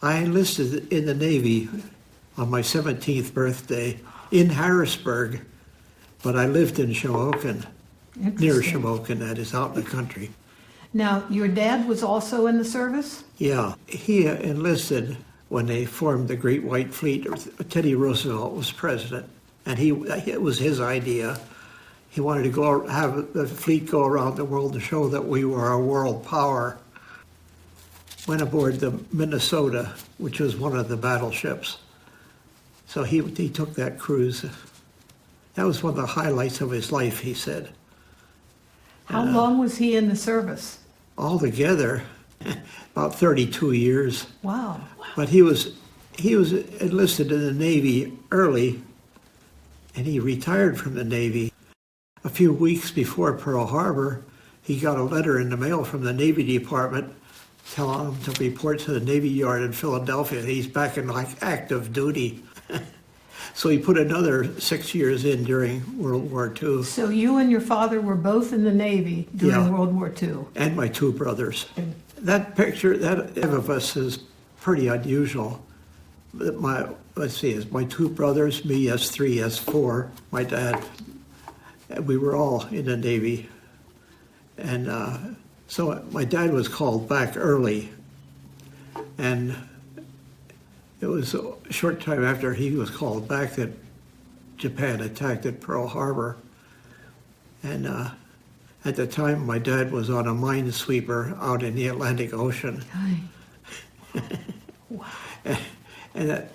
I enlisted in the Navy on my 17th birthday in Harrisburg, but I lived in Shamokin, near Shamokin, that is, out in the country. Now, your dad was also in the service? Yeah, he enlisted when they formed the Great White Fleet. Teddy Roosevelt was president, and it was his idea. He wanted to have the fleet go around the world to show that we were a world power. Went aboard the Minnesota, which was one of the battleships. So he took that cruise. That was one of the highlights of his life, he said. How long was he in the service? Altogether, about 32 years. Wow. But he was enlisted in the Navy early, and he retired from the Navy. A few weeks before Pearl Harbor, he got a letter in the mail from the Navy Department telling him to report to the Navy Yard in Philadelphia. He's back in active duty. So he put another 6 years in during World War II. So you and your father were both in the Navy during Yeah. World War II? And my two brothers. That picture, that of us is pretty unusual. Let's see, it's my two brothers, me as three, as four, my dad. We were all in the Navy. And so my dad was called back early. And it was a short time after he was called back that Japan attacked at Pearl Harbor. And at the time, my dad was on a minesweeper out in the Atlantic Ocean. Wow. And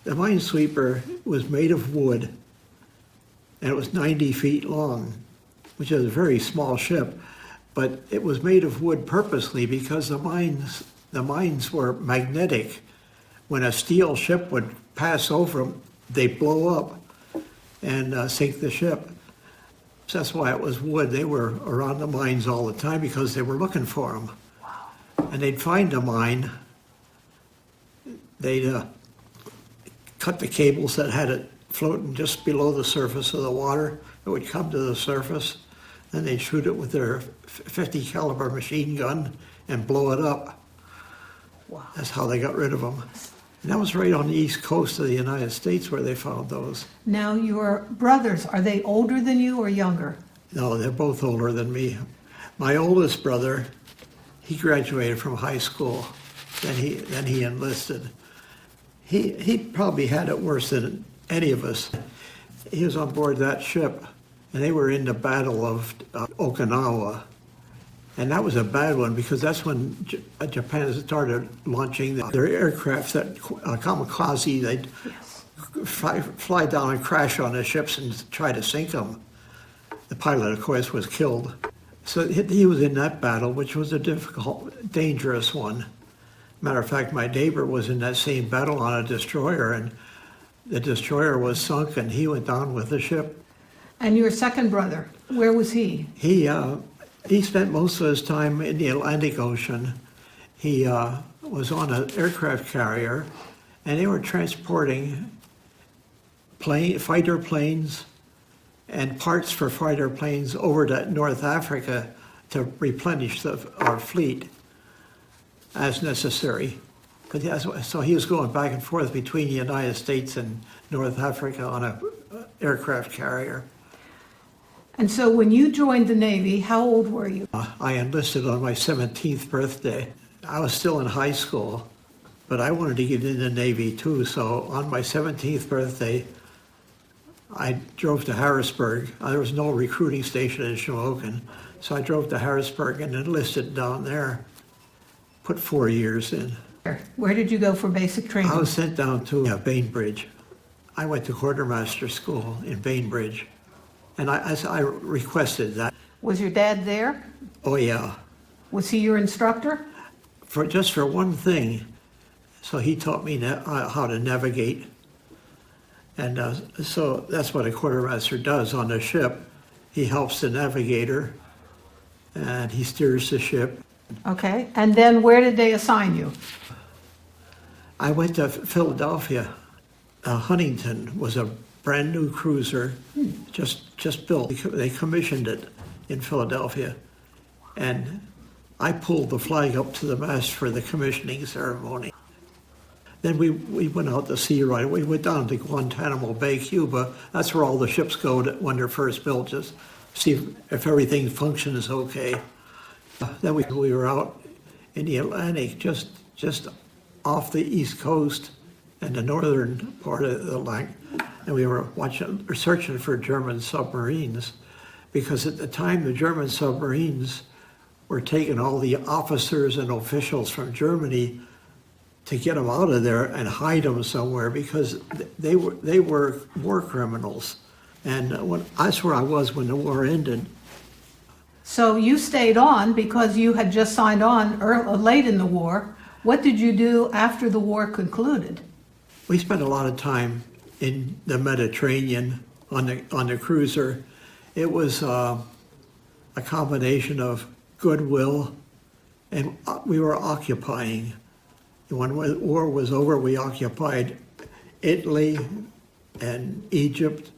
the minesweeper was made of wood, and it was 90 feet long, which is a very small ship. But it was made of wood purposely because the mines were magnetic. When a steel ship would pass over them, they'd blow up and sink the ship. So that's why it was wood. They were around the mines all the time because they were looking for them. Wow. And they'd find a mine, they'd cut the cables that had it floating just below the surface of the water. It would come to the surface, then they'd shoot it with their 50 caliber machine gun and blow it up. Wow. That's how they got rid of them. And that was right on the east coast of the United States where they found those. Now, your brothers, are they older than you or younger? No, they're both older than me. My oldest brother, he graduated from high school, then he enlisted. He probably had it worse than any of us. He was on board that ship, and they were in the Battle of Okinawa. And that was a bad one because that's when Japan started launching their aircraft, that kamikaze. They'd fly down and crash on the ships and try to sink them. The pilot, of course, was killed. So he was in that battle, which was a difficult, dangerous one. Matter of fact, my neighbor was in that same battle on a destroyer, and the destroyer was sunk, and he went down with the ship. And your second brother, where was he? He spent most of his time in the Atlantic Ocean. He was on an aircraft carrier, and they were transporting fighter planes and parts for fighter planes over to North Africa to replenish our fleet as necessary. So he was going back and forth between the United States and North Africa on an aircraft carrier. And so when you joined the Navy, how old were you? I enlisted on my 17th birthday. I was still in high school, but I wanted to get in the Navy too. So on my 17th birthday, I drove to Harrisburg. There was no recruiting station in Shamokin. So I drove to Harrisburg and enlisted down there. Put 4 years in. Where did you go for basic training? I was sent down to Bainbridge. I went to quartermaster school in Bainbridge. And I requested that. Was your dad there? Oh, yeah. Was he your instructor? Just for one thing. So he taught me how to navigate. And so that's what a quartermaster does on a ship. He helps the navigator, and he steers the ship. Okay. And then where did they assign you? I went to Philadelphia. Huntington was a brand new cruiser, just built. They commissioned it in Philadelphia, and I pulled the flag up to the mast for the commissioning ceremony. Then we went out to sea right. We went down to Guantanamo Bay, Cuba. That's where all the ships go when they're first built, just see if everything functions okay. Then we were out in the Atlantic, just off the East Coast and the northern part of the Atlantic, and we were searching for German submarines, because at the time the German submarines were taking all the officers and officials from Germany to get them out of there and hide them somewhere, because they were war criminals. And that's where I was when the war ended. So you stayed on because you had just signed on late in the war. What did you do after the war concluded? We spent a lot of time in the Mediterranean on the cruiser. It was a combination of goodwill, and we were occupying. When the war was over, we occupied Italy and Egypt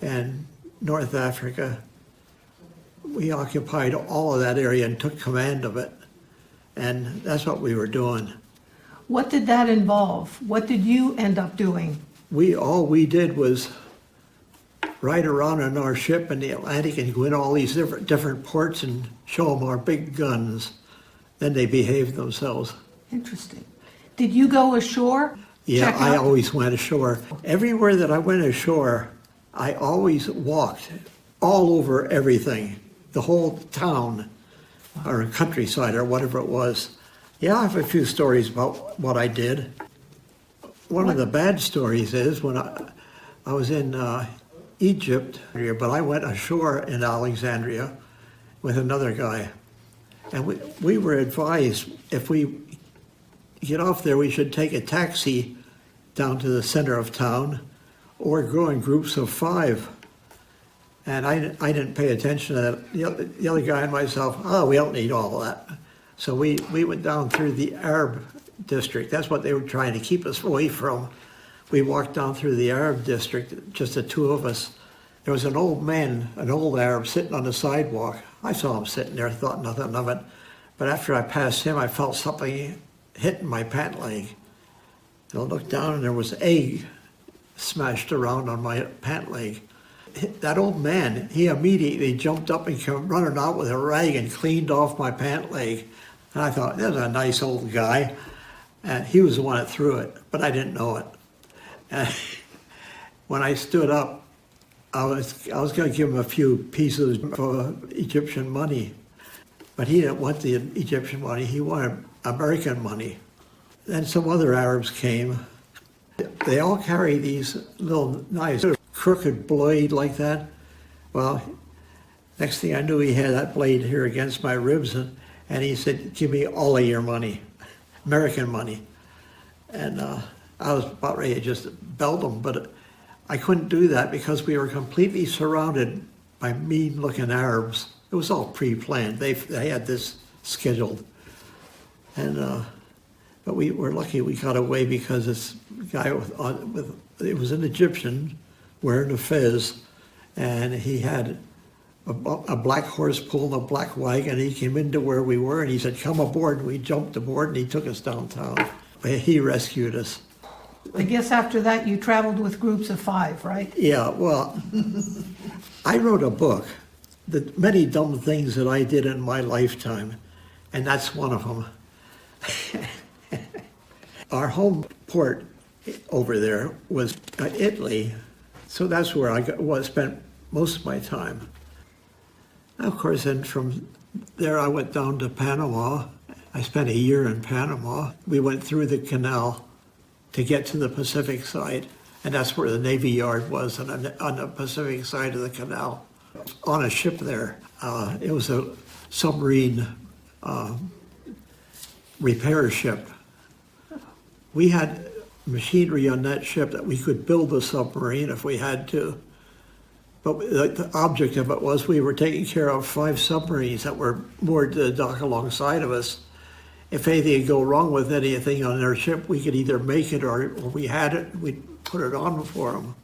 and North Africa. We occupied all of that area and took command of it. And that's what we were doing. What did that involve? What did you end up doing? All we did was ride around in our ship in the Atlantic and go in all these different ports and show them our big guns. Then they behaved themselves. Interesting. Did you go ashore? Yeah, I always went ashore. Everywhere that I went ashore, I always walked all over everything, the whole town or countryside or whatever it was. Yeah, I have a few stories about what I did. One of the bad stories is when I was in Egypt, but I went ashore in Alexandria with another guy. And we were advised if we get off there, we should take a taxi down to the center of town or go in groups of 5. And I didn't pay attention to that. The other guy and myself, we don't need all of that. So we went down through the Arab district. That's what they were trying to keep us away from. We walked down through the Arab district, just the 2 of us. There was an old man, an old Arab, sitting on the sidewalk. I saw him sitting there, thought nothing of it. But after I passed him, I felt something hitting my pant leg. And I looked down and there was egg smashed around on my pant leg. That old man, he immediately jumped up and came running out with a rag and cleaned off my pant leg. And I thought, there's a nice old guy. And he was the one that threw it, but I didn't know it. And when I stood up, I was going to give him a few pieces of Egyptian money. But he didn't want the Egyptian money, he wanted American money. Then some other Arabs came. They all carry these little knives, a crooked blade like that. Well, next thing I knew, he had that blade here against my ribs, and he said, give me all of your money, American money. And I was about ready to just belt him, but I couldn't do that because we were completely surrounded by mean-looking Arabs. It was all pre-planned. They had this scheduled. And but we were lucky we got away because this guy it was an Egyptian wearing a fez, and he had a black horse pulling a black wagon. He came into where we were and he said, come aboard. And we jumped aboard and he took us downtown. He rescued us. I guess after that you traveled with groups of 5, right? Yeah, well, I wrote a book, the many dumb things that I did in my lifetime, and that's one of them. Our home port over there was Italy, so that's where I spent most of my time. Of course, then from there I went down to Panama. I spent a year in Panama. We went through the canal to get to the Pacific side, and that's where the Navy Yard was, on the Pacific side of the canal. On a ship there, it was a submarine repair ship. We had machinery on that ship that we could build a submarine if we had to. But the object of it was we were taking care of 5 submarines that were moored to the dock alongside of us. If anything could go wrong with anything on their ship, we could either make it or we had it, we'd put it on for them.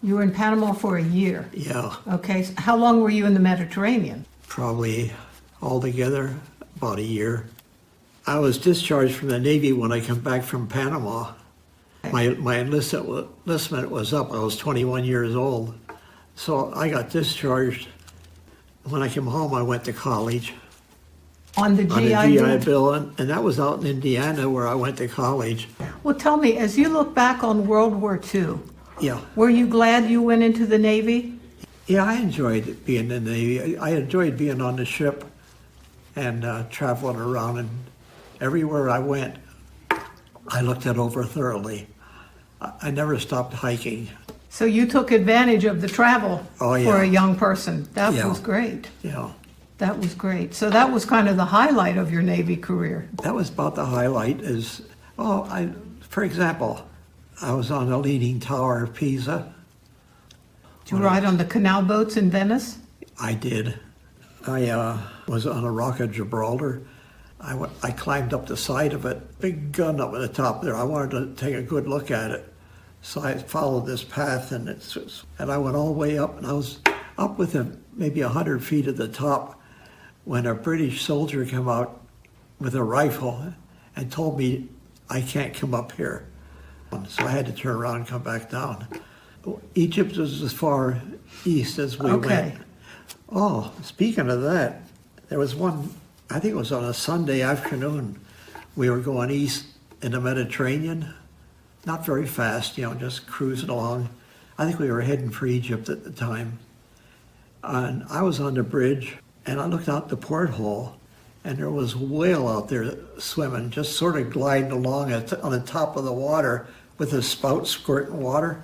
You were in Panama for a year. Yeah. Okay, so how long were you in the Mediterranean? Probably altogether about a year. I was discharged from the Navy when I came back from Panama. My enlistment was up. I was 21 years old. So I got discharged. When I came home, I went to college On the on a GI Bill? GI Bill, and that was out in Indiana where I went to college. Well, tell me, as you look back on World War II, Yeah. were you glad you went into the Navy? Yeah, I enjoyed being in the Navy. I enjoyed being on the ship and traveling around, and everywhere I went, I looked it over thoroughly. I never stopped hiking. So you took advantage of the travel Oh, yeah. for a young person. That Yeah. was great. You know, That was great. So that was kind of the highlight of your Navy career. that was about the highlight. For example, I was on the Leaning Tower of Pisa. Did you ride on the canal boats in Venice? I did. I was on a rock at Gibraltar. I climbed up the side of it, big gun up at the top there. I wanted to take a good look at it. So I followed this path, and I went all the way up, and I was up within maybe 100 feet at the top when a British soldier came out with a rifle and told me I can't come up here. So I had to turn around and come back down. Egypt was as far east as we Okay. went. Oh, speaking of that, there was one, I think it was on a Sunday afternoon, we were going east in the Mediterranean. Not very fast, just cruising along. I think we were heading for Egypt at the time. And I was on the bridge, and I looked out the porthole, and there was a whale out there swimming, just sort of gliding along on the top of the water with his spout squirting water.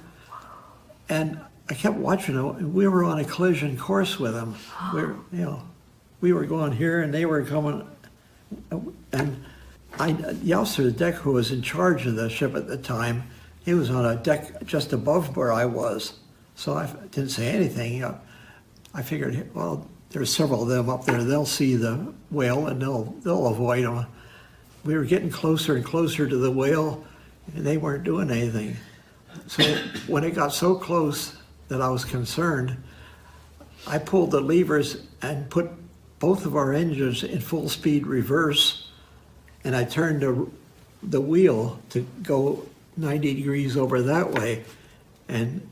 And I kept watching him, and we were on a collision course with him. We were going here, and they were coming, and the officer of the deck who was in charge of the ship at the time, he was on a deck just above where I was. So I didn't say anything. I figured, well, there's several of them up there. They'll see the whale and they'll avoid him. We were getting closer and closer to the whale, and they weren't doing anything. So when it got so close that I was concerned, I pulled the levers and put both of our engines in full speed reverse, and I turned the wheel to go 90 degrees over that way, and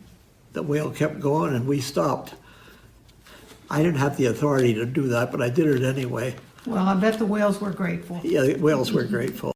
the whale kept going and we stopped. I didn't have the authority to do that, but I did it anyway. Well, I bet the whales were grateful. Yeah, the whales were grateful.